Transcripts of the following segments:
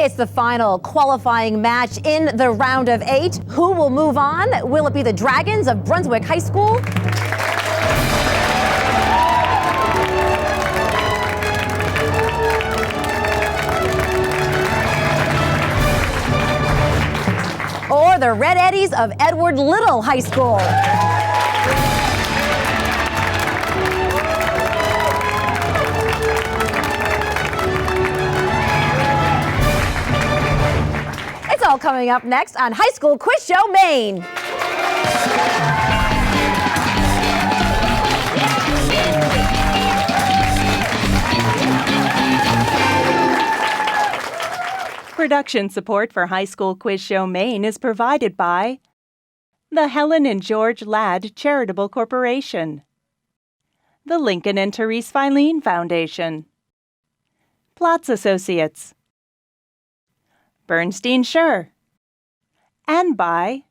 It's the final qualifying match in the round of 8. Who will move on? Will it be the Dragons of Brunswick High School? Or the Red Eddies of Edward Little High School? It's all coming up next on High School Quiz Show Maine. Production support for High School Quiz Show Maine is provided by the Helen and George Ladd Charitable Corporation, the Lincoln and Therese FILENE Foundation, Platts Associates, Bernstein Schur, and by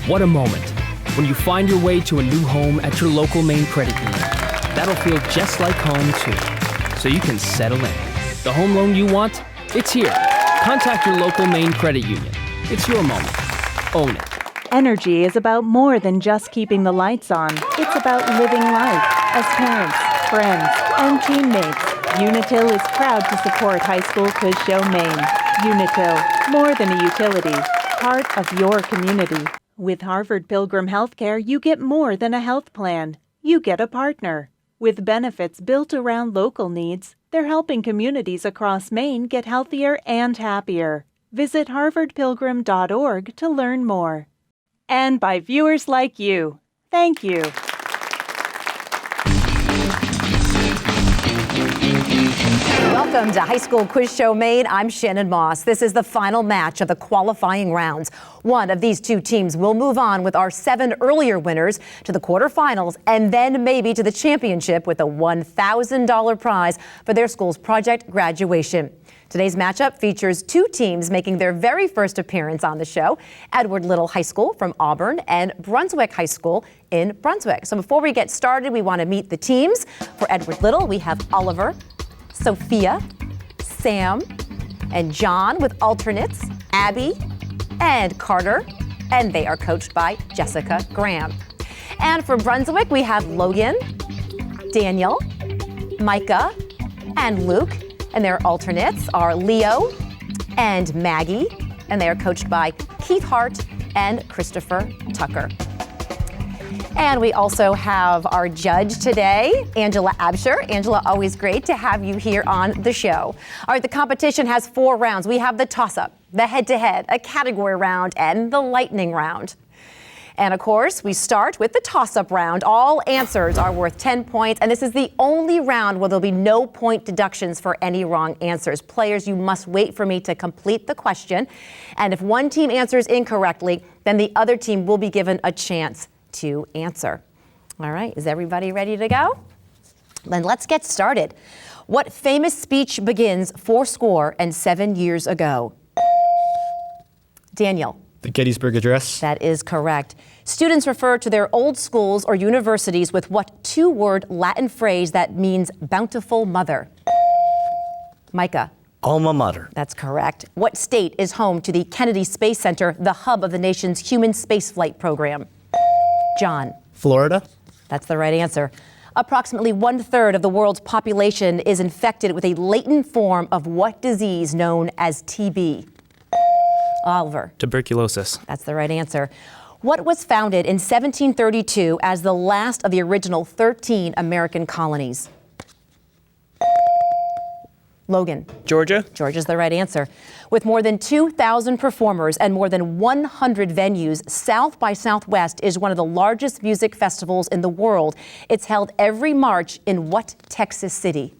What a moment when you find your way to a new home at your local Maine credit union. That'll feel just like home, too. So you can settle in. The home loan you want? It's here. Contact your local Maine credit union. It's your moment. Own it. Energy is about more than just keeping the lights on. It's about living life as parents, friends, and teammates. Unitil is proud to support High School Quiz Show Maine. Unitil, more than a utility, part of your community. With Harvard Pilgrim Healthcare, you get more than a health plan. You get a partner. With benefits built around local needs, they're helping communities across Maine get healthier and happier. Visit harvardpilgrim.org to learn more. And by viewers like you. Thank you. Welcome to High School Quiz Show Maine. I'm Shannon Moss. This is the final match of the qualifying rounds. One of these two teams will move on with our 7 earlier winners to the quarterfinals and then maybe to the championship with a $1,000 prize for their school's project graduation. Today's matchup features 2 teams making their very first appearance on the show, Edward Little High School from Auburn and Brunswick High School in Brunswick. So before we get started, we want to meet the teams. For Edward Little, we have Oliver, Sophia, Sam, and John with alternates, Abby and Carter, and they are coached by Jessica Graham. And for Brunswick, we have Logan, Daniel, Micah, and Luke, and their alternates are Leo and Maggie, and they are coached by Keith Hart and Christopher Tucker. And we also have our judge today, Angela Absher. Angela, always great to have you here on the show. All right, the competition has 4 rounds. We have the toss-up, the head-to-head, a category round, and the lightning round. And of course, we start with the toss-up round. All answers are worth 10 points, and this is the only round where there'll be no point deductions for any wrong answers. Players, you must wait for me to complete the question. And if one team answers incorrectly, then the other team will be given a chance to answer. All right, is everybody ready to go? Then let's get started. What famous speech begins 407 years ago? Daniel. The Gettysburg Address. That is correct. Students refer to their old schools or universities with what 2-word Latin phrase that means bountiful mother? Micah. Alma mater. That's correct. What state is home to the Kennedy Space Center, the hub of the nation's human spaceflight program? John. Florida. That's the right answer. Approximately 1/3 of the world's population is infected with a latent form of what disease known as TB? Oliver. Tuberculosis. That's the right answer. What was founded in 1732 as the last of the original 13 American colonies? Logan. Georgia. Georgia's the right answer. With more than 2,000 performers and more than 100 venues, South by Southwest is one of the largest music festivals in the world. It's held every March in what Texas city?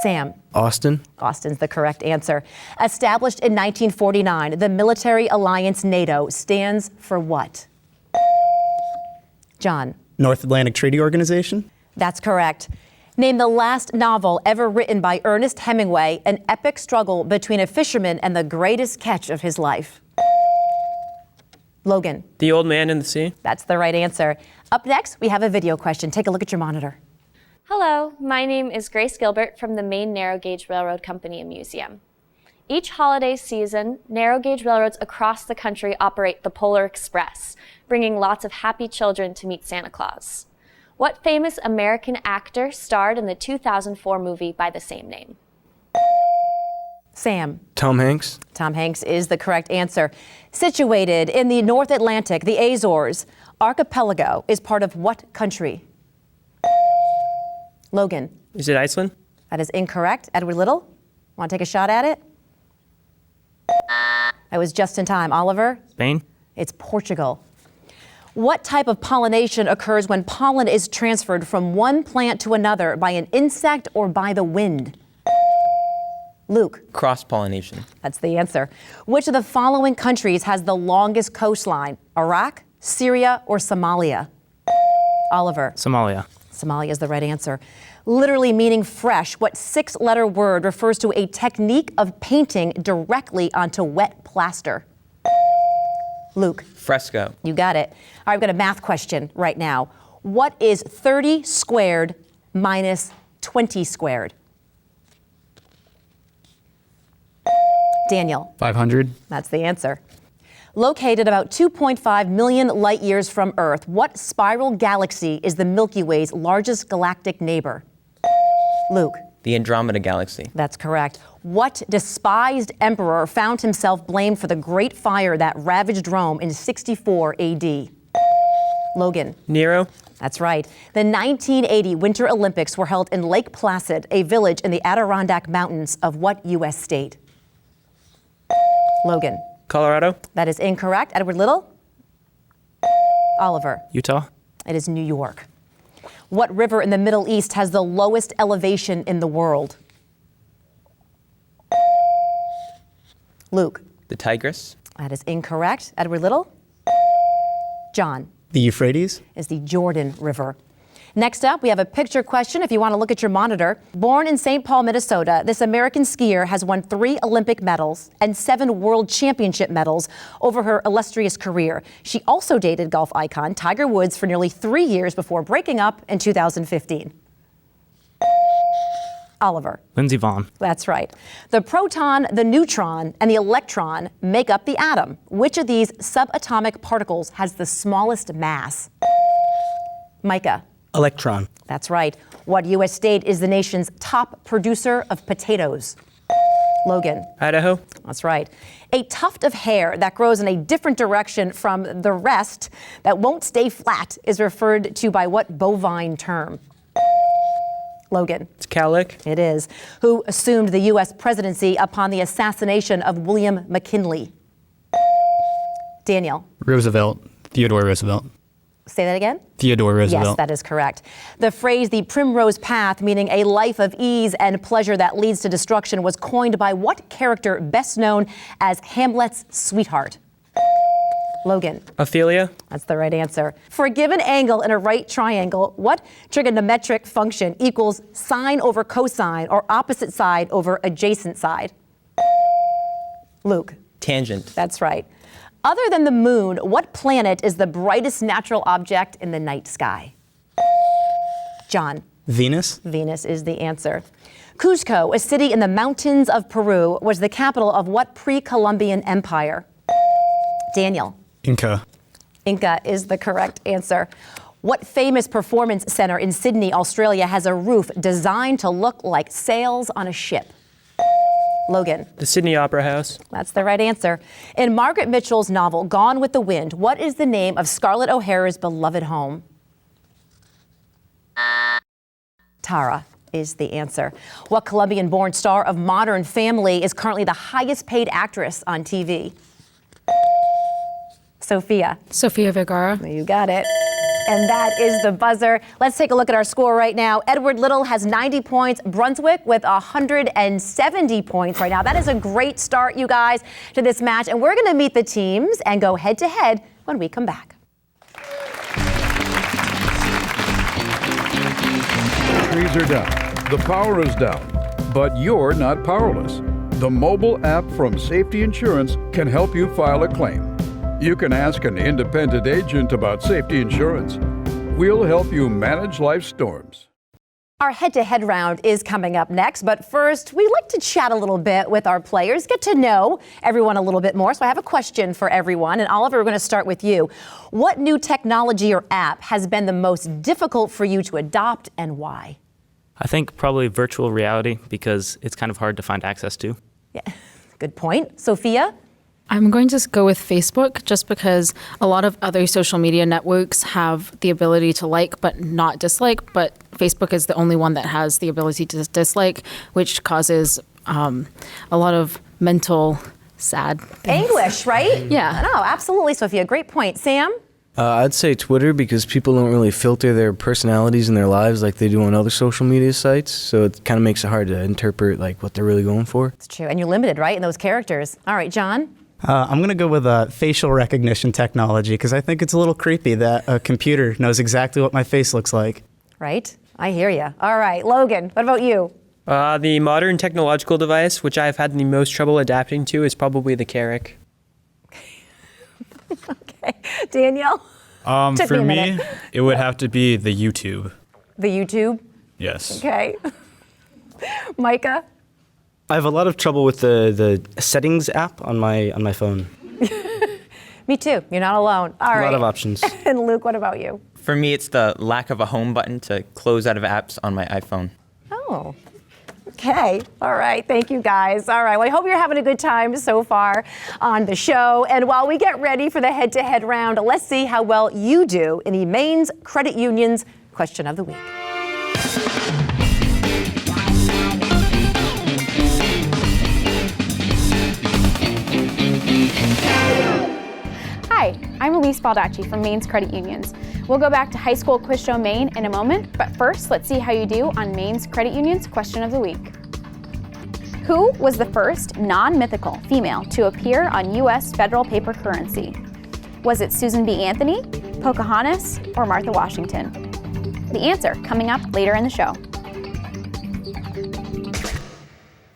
Sam. Austin. Austin's the correct answer. Established in 1949, the military alliance NATO stands for what? John. North Atlantic Treaty Organization. That's correct. Name the last novel ever written by Ernest Hemingway, an epic struggle between a fisherman and the greatest catch of his life. Logan. The Old Man in the Sea. That's the right answer. Up next, we have a video question. Take a look at your monitor. Hello, my name is Grace Gilbert from the Maine Narrow Gauge Railroad Company and Museum. Each holiday season, narrow gauge railroads across the country operate the Polar Express, bringing lots of happy children to meet Santa Claus. What famous American actor starred in the 2004 movie by the same name? Sam. Tom Hanks. Tom Hanks is the correct answer. Situated in the North Atlantic, the Azores archipelago is part of what country? Logan. Is it Iceland? That is incorrect. Edward Little, want to take a shot at it? That was just in time. Oliver? Spain? It's Portugal. What type of pollination occurs when pollen is transferred from one plant to another by an insect or by the wind? Luke. Cross-pollination. That's the answer. Which of the following countries has the longest coastline? Iraq, Syria, or Somalia? Oliver. Somalia. Somalia is the right answer. Literally meaning fresh, what six-letter word refers to a technique of painting directly onto wet plaster? Luke. Fresco. You got it. All right, I've got a math question right now. What is 30 squared minus 20 squared? Daniel. 500. That's the answer. Located about 2.5 million light years from Earth, what spiral galaxy is the Milky Way's largest galactic neighbor? Luke. The Andromeda Galaxy. That's correct. What despised emperor found himself blamed for the great fire that ravaged Rome in 64 AD? Logan. Nero. That's right. The 1980 Winter Olympics were held in Lake Placid, a village in the Adirondack Mountains of what U.S. state? Logan. Colorado. That is incorrect. Edward Little? Oliver. Utah? It is New York. What river in the Middle East has the lowest elevation in the world? Luke. The Tigris. That is incorrect. Edward Little? John. The Euphrates. Is the Jordan River. Next up, we have a picture question if you want to look at your monitor. Born in St. Paul, Minnesota, this American skier has won 3 Olympic medals and 7 World Championship medals over her illustrious career. She also dated golf icon Tiger Woods for nearly 3 years before breaking up in 2015. Oliver. Lindsey Vonn. That's right. The proton, the neutron, and the electron make up the atom. Which of these subatomic particles has the smallest mass? Micah. Electron. That's right. What U.S. state is the nation's top producer of potatoes? Logan. Idaho. That's right. A tuft of hair that grows in a different direction from the rest that won't stay flat is referred to by what bovine term? Logan. It's cowlick. It is. Who assumed the U.S. presidency upon the assassination of William McKinley? Daniel. Roosevelt. Theodore Roosevelt. Say that again? Theodore Roosevelt. Yes, that is correct. The phrase, the primrose path, meaning a life of ease and pleasure that leads to destruction, was coined by what character best known as Hamlet's sweetheart? Logan. Ophelia. That's the right answer. For a given angle in a right triangle, what trigonometric function equals sine over cosine or opposite side over adjacent side? Luke. Tangent. That's right. Other than the moon, what planet is the brightest natural object in the night sky? John. Venus. Venus is the answer. Cuzco, a city in the mountains of Peru, was the capital of what pre-Columbian empire? Daniel. Inca. Inca is the correct answer. What famous performance center in Sydney, Australia, has a roof designed to look like sails on a ship? Logan. The Sydney Opera House. That's the right answer. In Margaret Mitchell's novel, Gone with the Wind, what is the name of Scarlett O'Hara's beloved home? Tara is the answer. What Colombian-born star of Modern Family is currently the highest paid actress on TV? Sophia. Sofia Vergara. You got it. And that is the buzzer. Let's take a look at our score right now. Edward Little has 90 points. Brunswick with 170 points right now. That is a great start, you guys, to this match. And we're going to meet the teams and go head-to-head when we come back. Trees are down. The power is down. But you're not powerless. The mobile app from Safety Insurance can help you file a claim. You can ask an independent agent about safety insurance. We'll help you manage life's storms. Our head-to-head round is coming up next, but first, we like to chat a little bit with our players, get to know everyone a little bit more. So I have a question for everyone, and Oliver, we're going to start with you. What new technology or app has been the most difficult for you to adopt, and why? I think probably virtual reality, because it's kind of hard to find access to. Yeah, good point. Sophia? I'm going to go with Facebook just because a lot of other social media networks have the ability to like but not dislike, but Facebook is the only one that has the ability to dislike, which causes a lot of mental sad things. Anguish, right? Yeah. No, absolutely, Sophia. Great point. Sam? I'd say Twitter because people don't really filter their personalities in their lives like they do on other social media sites. So it kind of makes it hard to interpret like what they're really going for. It's true. And you're limited, right, in those characters. All right, John? I'm going to go with facial recognition technology because I think it's a little creepy that a computer knows exactly what my face looks like. Right? I hear you. All right, Logan, what about you? The modern technological device, which I've had the most trouble adapting to, is probably the Carrick. Okay. Danielle? For me, it would have to be the YouTube. The YouTube? Yes. Okay. Micah? I have a lot of trouble with the settings app on my phone. Me too. You're not alone. All right. A lot of options. And Luke, what about you? For me, it's the lack of a home button to close out of apps on my iPhone. Oh. Okay. All right. Thank you, guys. All right. Well, I hope you're having a good time so far on the show. And while we get ready for the head-to-head round, let's see how well you do in the Maine's Credit Union's Question of the Week. Hi, I'm Elise Baldacci from Maine's Credit Unions. We'll go back to High School Quiz Show Maine in a moment, but first, let's see how you do on Maine's Credit Union's Question of the Week. Who was the first non-mythical female to appear on U.S. federal paper currency? Was it Susan B. Anthony, Pocahontas, or Martha Washington? The answer coming up later in the show.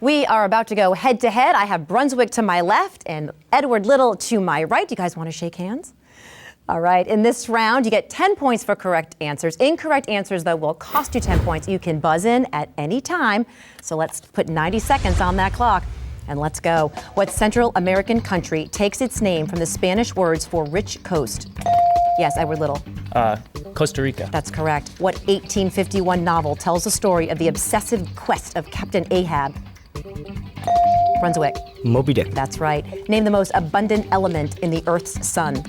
We are about to go head-to-head. I have Brunswick to my left and Edward Little to my right. You guys want to shake hands? All right, in this round, you get 10 points for correct answers. Incorrect answers, though, will cost you 10 points. You can buzz in at any time. So let's put 90 seconds on that clock, and let's go. What Central American country takes its name from the Spanish words for rich coast? Yes, Edward Little. Costa Rica. That's correct. What 1851 novel tells the story of the obsessive quest of Captain Ahab? Brunswick. Moby Dick. That's right. Name the most abundant element in the Earth's sun.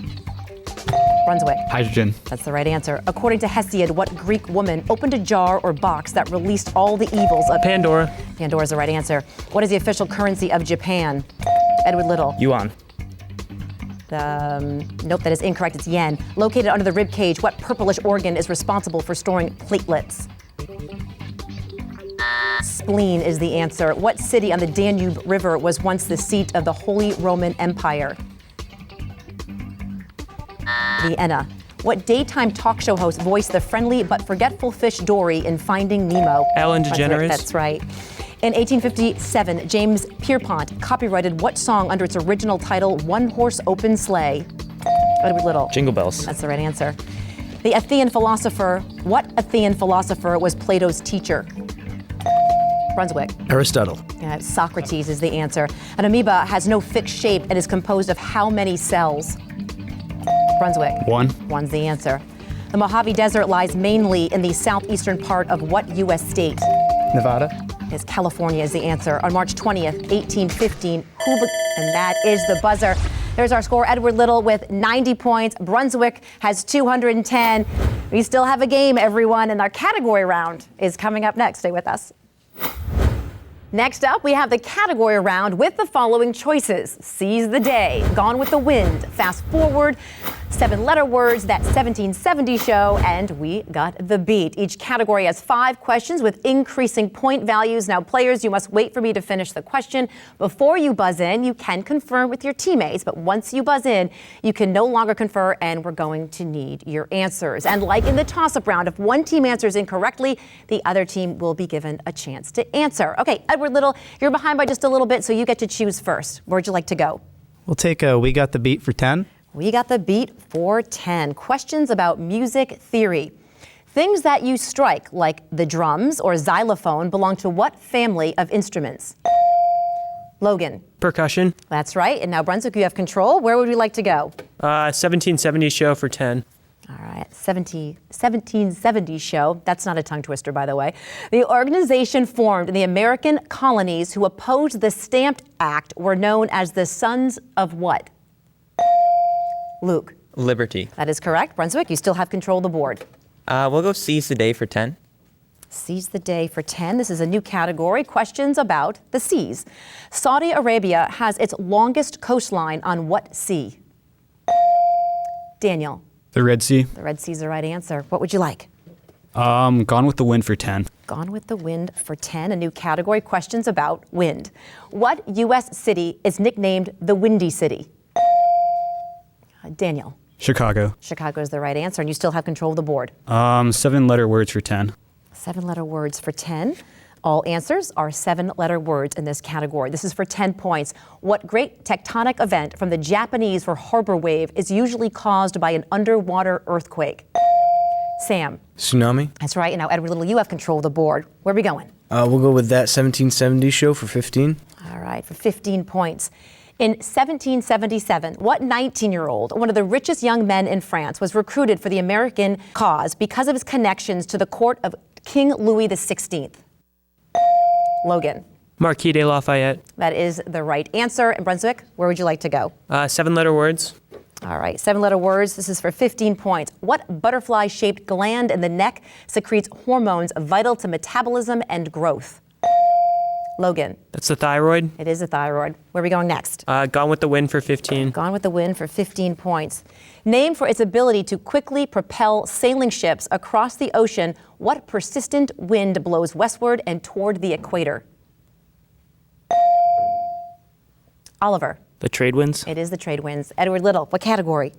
Brunswick. Hydrogen. That's the right answer. According to Hesiod, what Greek woman opened a jar or box that released all the evils of... Pandora. Pandora is the right answer. What is the official currency of Japan? Edward Little. Yuan. Nope, that is incorrect. It's yen. Located under the rib cage, what purplish organ is responsible for storing platelets? Spleen is the answer. What city on the Danube River was once the seat of the Holy Roman Empire? Vienna. What daytime talk show host voiced the friendly but forgetful fish Dory in Finding Nemo? Ellen DeGeneres. That's right. In 1857, James Pierpont copyrighted what song under its original title, One Horse Open Sleigh? Edward Little. Jingle Bells. That's the right answer. The Athenian philosopher, what Athenian philosopher was Plato's teacher? Brunswick. Aristotle. Socrates is the answer. An amoeba has no fixed shape and is composed of how many cells? Brunswick. One. One's the answer. The Mojave Desert lies mainly in the southeastern part of what U.S. state? Nevada. Yes, California is the answer. On March 20th, 1815, and that is the buzzer. There's our score. Edward Little with 90 points. Brunswick has 210. We still have a game, everyone, and our category round is coming up next. Stay with us. Next up, we have the category round with the following choices. Seize the Day, Gone with the Wind, Fast Forward, 7-letter words, That 1770 Show, and We Got the Beat. Each category has 5 questions with increasing point values. Now, players, you must wait for me to finish the question. Before you buzz in, you can confer with your teammates, but once you buzz in, you can no longer confer, and we're going to need your answers. And like in the toss-up round, if one team answers incorrectly, the other team will be given a chance to answer. Okay, Edward Little, you're behind by just a little bit, so you get to choose first. Where'd you like to go? We'll take We Got the Beat for 10. We got the beat for 10. Questions about music theory. Things that you strike, like the drums or xylophone, belong to what family of instruments? Logan. Percussion. That's right. And now, Brunswick, you have control. Where would we like to go? 1770 show for 10. All right, 1770 show. That's not a tongue twister, by the way. The organization formed in the American colonies who opposed the Stamp Act were known as the Sons of what? Luke. Liberty. That is correct. Brunswick, you still have control of the board. We'll go seize the day for 10. Seize the day for 10. This is a new category. Questions about the seas. Saudi Arabia has its longest coastline on what sea? Daniel. The Red Sea. The Red Sea is the right answer. What would you like? Gone with the Wind for 10. Gone with the Wind for 10. A new category. Questions about wind. What U.S. city is nicknamed the Windy City? Daniel. Chicago. Chicago is the right answer, and you still have control of the board. 7-letter words for 10. 7-letter words for 10. All answers are 7-letter words in this category. This is for 10 points. What great tectonic event from the Japanese for harbor wave is usually caused by an underwater earthquake? Sam. Tsunami. That's right. And now, Edward Little, you have control of the board. Where are we going? We'll go with that 1770 show for 15. All right, for 15 points. In 1777, what 19-year-old, one of the richest young men in France, was recruited for the American cause because of his connections to the court of King Louis XVI? Logan. Marquis de Lafayette. That is the right answer. And Brunswick, where would you like to go? 7-letter words. All right, 7-letter words. This is for 15 points. What butterfly-shaped gland in the neck secretes hormones vital to metabolism and growth? Logan. That's the thyroid. It is a thyroid. Where are we going next? Gone with the Wind for 15. Gone with the Wind for 15 points. Named for its ability to quickly propel sailing ships across the ocean, what persistent wind blows westward and toward the equator? Oliver. The trade winds. It is the trade winds. Edward Little, what category?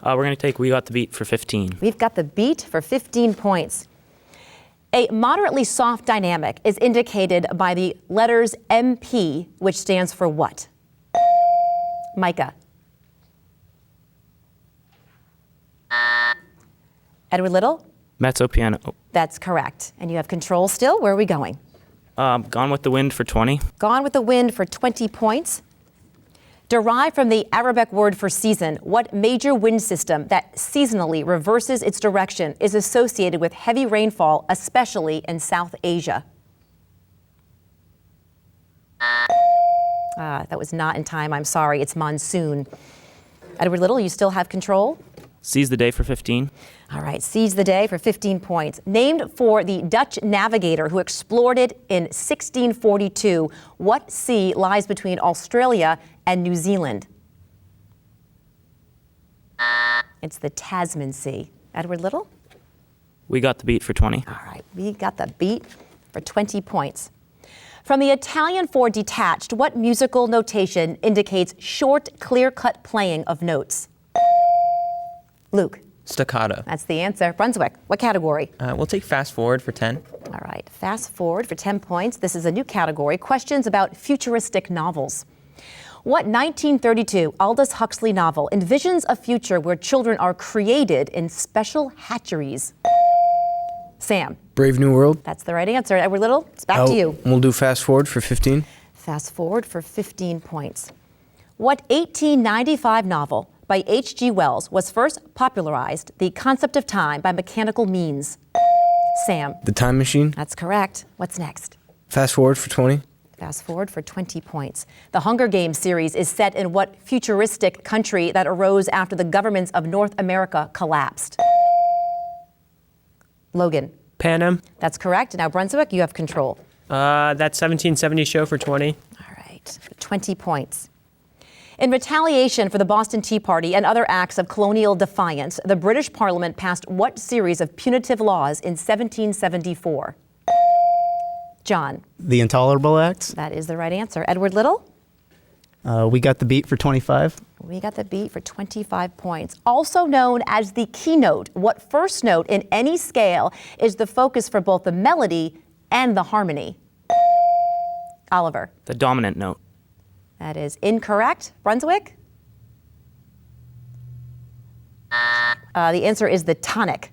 We're going to take We Got the Beat for 15. We've got the beat for 15 points. A moderately soft dynamic is indicated by the letters MP, which stands for what? Micah. Edward Little? Mezzo piano. That's correct. And you have control still. Where are we going? Gone with the Wind for 20. Gone with the Wind for 20 points. Derived from the Arabic word for season, what major wind system that seasonally reverses its direction is associated with heavy rainfall, especially in South Asia? That was not in time. I'm sorry. It's monsoon. Edward Little, you still have control? Seize the day for 15. All right, seize the day for 15 points. Named for the Dutch navigator who explored it in 1642, what sea lies between Australia and New Zealand? It's the Tasman Sea. Edward Little? We got the beat for 20. All right, we got the beat for 20 points. From the Italian for detached, what musical notation indicates short, clear-cut playing of notes? Luke. Staccato. That's the answer. Brunswick, what category? We'll take fast forward for 10. All right, fast forward for 10 points. This is a new category. Questions about futuristic novels. What 1932 Aldous Huxley novel envisions a future where children are created in special hatcheries? Sam. Brave New World. That's the right answer. Edward Little, it's back to you. We'll do fast forward for 15. Fast forward for 15 points. What 1895 novel by H.G. Wells was first popularized the concept of time by mechanical means? Sam. The Time Machine. That's correct. What's next? Fast forward for 20. Fast forward for 20 points. The Hunger Games series is set in what futuristic country that arose after the governments of North America collapsed? Logan. Panem. That's correct. Now, Brunswick, you have control. That 1770 show for 20. All right, 20 points. In retaliation for the Boston Tea Party and other acts of colonial defiance, the British Parliament passed what series of punitive laws in 1774? John. The Intolerable Acts. That is the right answer. Edward Little? We got the beat for 25. We got the beat for 25 points. Also known as the keynote, what first note in any scale is the focus for both the melody and the harmony? Oliver. The dominant note. That is incorrect. Brunswick? The answer is the tonic.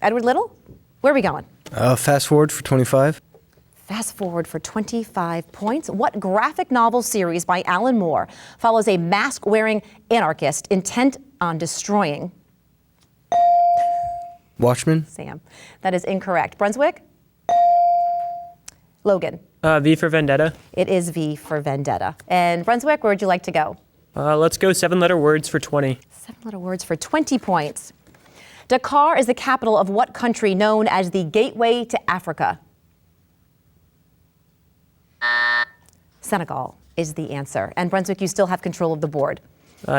Edward Little, where are we going? Fast forward for 25. Fast forward for 25 points. What graphic novel series by Alan Moore follows a mask-wearing anarchist intent on destroying? Watchmen. Sam, that is incorrect. Brunswick? Logan? V for Vendetta. It is V for Vendetta. And Brunswick, where would you like to go? Let's go 7-letter words for 20. 7-letter words for 20 points. Dakar is the capital of what country known as the Gateway to Africa? Senegal is the answer. And Brunswick, you still have control of the board.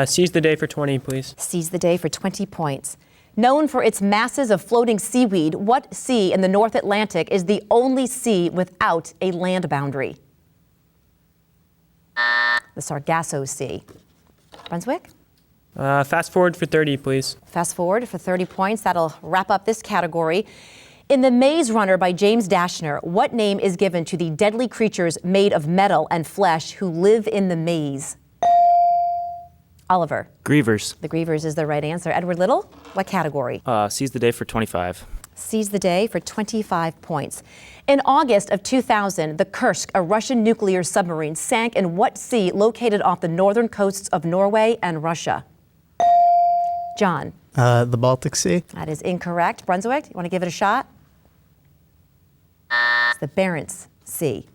Seize the day for 20, please. Seize the day for 20 points. Known for its masses of floating seaweed, what sea in the North Atlantic is the only sea without a land boundary? The Sargasso Sea. Brunswick? Fast forward for 30, please. Fast forward for 30 points. That'll wrap up this category. In The Maze Runner by James Dashner, what name is given to the deadly creatures made of metal and flesh who live in the maze? Oliver. Grievers. The Grievers is the right answer. Edward Little, what category? Seize the day for 25. Seize the day for 25 points. In August of 2000, the Kursk, a Russian nuclear submarine, sank in what sea located off the northern coasts of Norway and Russia? John. The Baltic Sea. That is incorrect. Brunswick, you want to give it a shot? It's the Barents Sea.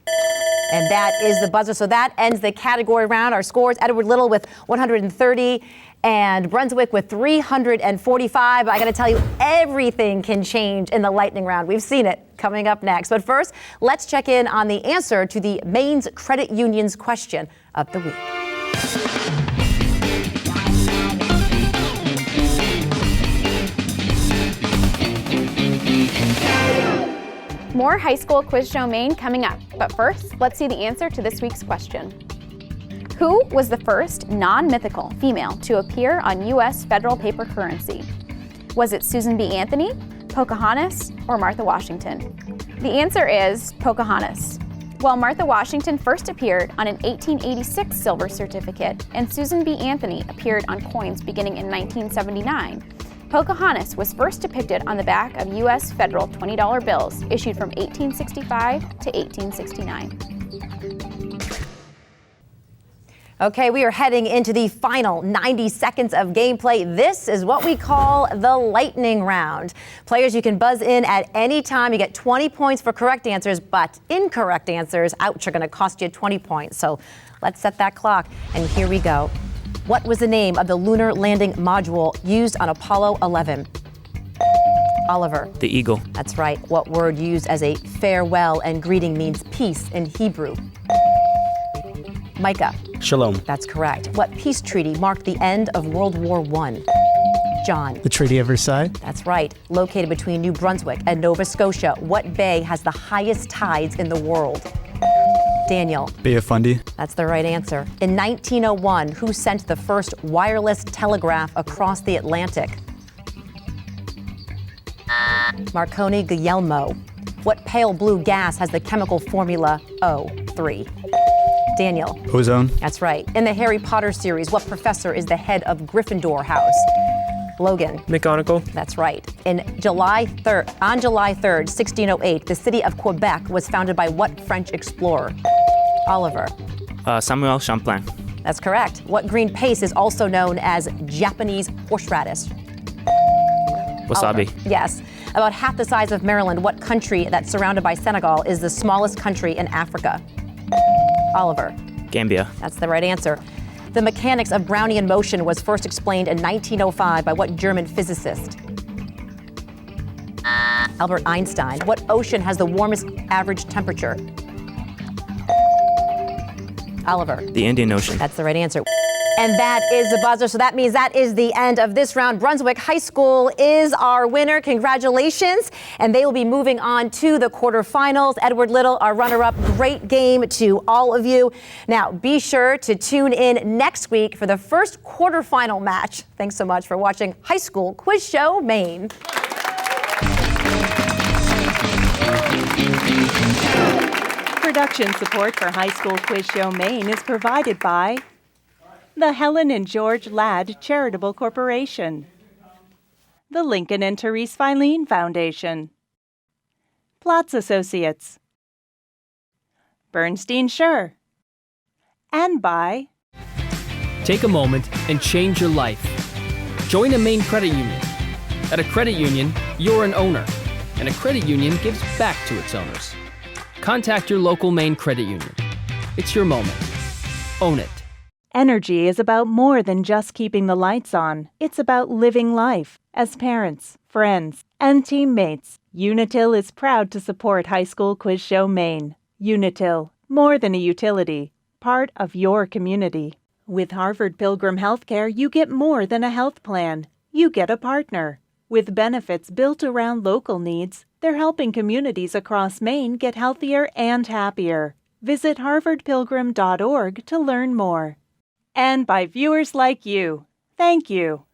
And that is the buzzer. So that ends the category round. Our scores, Edward Little with 130 and Brunswick with 345. I got to tell you, everything can change in the lightning round. We've seen it coming up next. But first, let's check in on the answer to the Maine's Credit Union's question of the week. More High School Quiz Show Maine coming up. But first, let's see the answer to this week's question. Who was the first non-mythical female to appear on U.S. federal paper currency? Was it Susan B. Anthony, Pocahontas, or Martha Washington? The answer is Pocahontas. While Martha Washington first appeared on an 1886 silver certificate and Susan B. Anthony appeared on coins beginning in 1979, Pocahontas was first depicted on the back of U.S. federal $20 bills issued from 1865 to 1869. Okay, we are heading into the final 90 seconds of gameplay. This is what we call the lightning round. Players, you can buzz in at any time. You get 20 points for correct answers, but incorrect answers, ouch, are going to cost you 20 points. So let's set that clock, and here we go. What was the name of the lunar landing module used on Apollo 11? Oliver. The Eagle. That's right. What word used as a farewell and greeting means peace in Hebrew? Micah. Shalom. That's correct. What peace treaty marked the end of World War I? John. The Treaty of Versailles. That's right. Located between New Brunswick and Nova Scotia, what bay has the highest tides in the world? Daniel. Bay of Fundy. That's the right answer. In 1901, who sent the first wireless telegraph across the Atlantic? Marconi Guglielmo. What pale blue gas has the chemical formula O3? Daniel. Ozone. That's right. In the Harry Potter series, what professor is the head of Gryffindor House? Logan. McGonagall. That's right. On July 3rd, 1608, the city of Quebec was founded by what French explorer? Oliver. Samuel Champlain. That's correct. What green paste is also known as Japanese horseradish? Wasabi. Oliver. Yes. About half the size of Maryland, what country that's surrounded by Senegal is the smallest country in Africa? Oliver. Gambia. That's the right answer. The mechanics of Brownian motion was first explained in 1905 by what German physicist? Albert Einstein. What ocean has the warmest average temperature? Oliver. The Indian Ocean. That's the right answer. And that is the buzzer. So that means that is the end of this round. Brunswick High School is our winner. Congratulations. And they will be moving on to the quarterfinals. Edward Little, our runner-up. Great game to all of you. Now, be sure to tune in next week for the first quarterfinal match. Thanks so much for watching High School Quiz Show Maine. Production support for High School Quiz Show Maine is provided by the Helen and George Ladd Charitable Corporation, the Lincoln and Therese FILENE Foundation, Platts Associates, Bernstein Schur, and by Take a moment and change your life. Join a Maine credit union. At a credit union, you're an owner, and a credit union gives back to its owners. Contact your local Maine credit union. It's your moment. Own it. Energy is about more than just keeping the lights on. It's about living life. As parents, friends, and teammates, Unitil is proud to support High School Quiz Show Maine. Unitil, more than a utility, part of your community. With Harvard Pilgrim Healthcare, you get more than a health plan. You get a partner. With benefits built around local needs, they're helping communities across Maine get healthier and happier. Visit harvardpilgrim.org to learn more. And by viewers like you. Thank you.